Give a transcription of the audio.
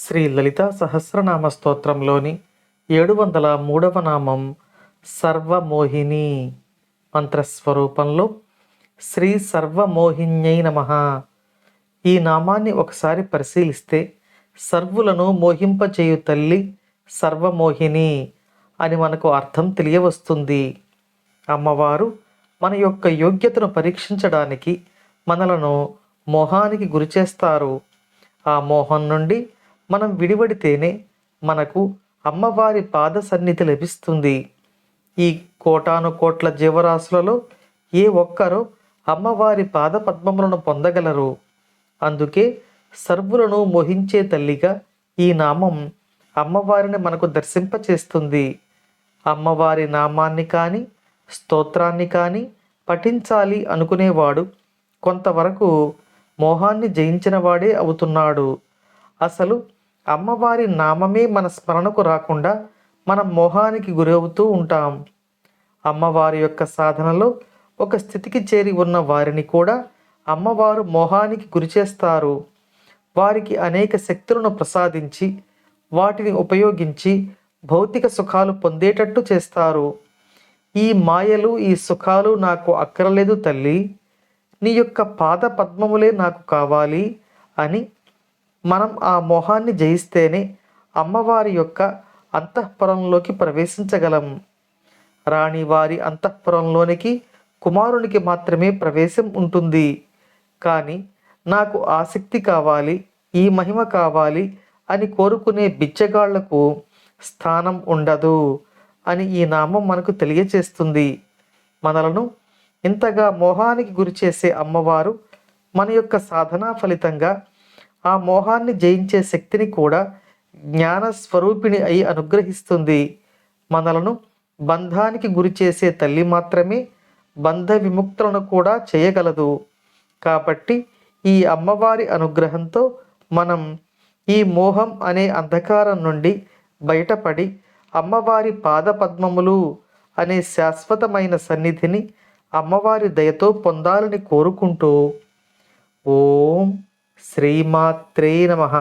శ్రీ లలితా సహస్రనామ స్తోత్రంలోని 703వ నామం సర్వమోహిని. మంత్రస్వరూపంలో శ్రీ సర్వమోహిన్యై నమః. ఈ నామాన్ని ఒకసారి పరిశీలిస్తే సర్వులను మోహింపచేయు తల్లి సర్వమోహిని అని మనకు అర్థం తెలియవస్తుంది. అమ్మవారు మన యొక్క యోగ్యతను పరీక్షించడానికి మనలను మోహానికి గురిచేస్తారు. ఆ మోహం నుండి మనం విడివడితేనే మనకు అమ్మవారి పాద సన్నిధి లభిస్తుంది. ఈ కోటాను కోట్ల జీవరాశులలో ఏ ఒక్కరో అమ్మవారి పాద పద్మములను పొందగలరు. అందుకే సర్వులను మోహించే తల్లిగా ఈ నామం అమ్మవారిని మనకు దర్శింపచేస్తుంది. అమ్మవారి నామాన్ని కానీ స్తోత్రాన్ని కానీ పఠించాలి అనుకునేవాడు కొంతవరకు మోహాన్ని జయించిన వాడే అవుతున్నాడు. అసలు అమ్మవారి నామమే మన స్మరణకు రాకుండా మనం మోహానికి గురవుతూ ఉంటాం. అమ్మవారి యొక్క సాధనలో ఒక స్థితికి చేరి ఉన్న వారిని కూడా అమ్మవారు మోహానికి గురిచేస్తారు. వారికి అనేక శక్తులను ప్రసాదించి వాటిని ఉపయోగించి భౌతిక సుఖాలు పొందేటట్టు చేస్తారు. ఈ మాయలు ఈ సుఖాలు నాకు అక్కరలేదు తల్లి, నీ యొక్క పాద పద్మములే నాకు కావాలి అని మనం ఆ మోహాన్ని జయిస్తేనే అమ్మవారి యొక్క అంతఃపురంలోకి ప్రవేశించగలం. రాణివారి అంతఃపురంలోనికి కుమారునికి మాత్రమే ప్రవేశం ఉంటుంది. కానీ నాకు ఆసక్తి కావాలి, ఈ మహిమ కావాలి అని కోరుకునే బిచ్చగాళ్లకు స్థానం ఉండదు అని ఈ నామం మనకు తెలియచేస్తుంది. మనలను ఇంతగా మోహానికి గురిచేసే అమ్మవారు మన యొక్క సాధనా ఫలితంగా ఆ మోహాన్ని జయించే శక్తిని కూడా జ్ఞాన స్వరూపిణి అయి అనుగ్రహిస్తుంది. మనలను బంధానికి గురి చేసే తల్లి మాత్రమే బంధ విముక్తులను కూడా చేయగలదు. కాబట్టి ఈ అమ్మవారి అనుగ్రహంతో మనం ఈ మోహం అనే అంధకారం నుండి బయటపడి అమ్మవారి పాద పద్మములు అనే శాశ్వతమైన సన్నిధిని అమ్మవారి దయతో పొందాలని కోరుకుంటూ ఓం శ్రీమాత్రే నమః.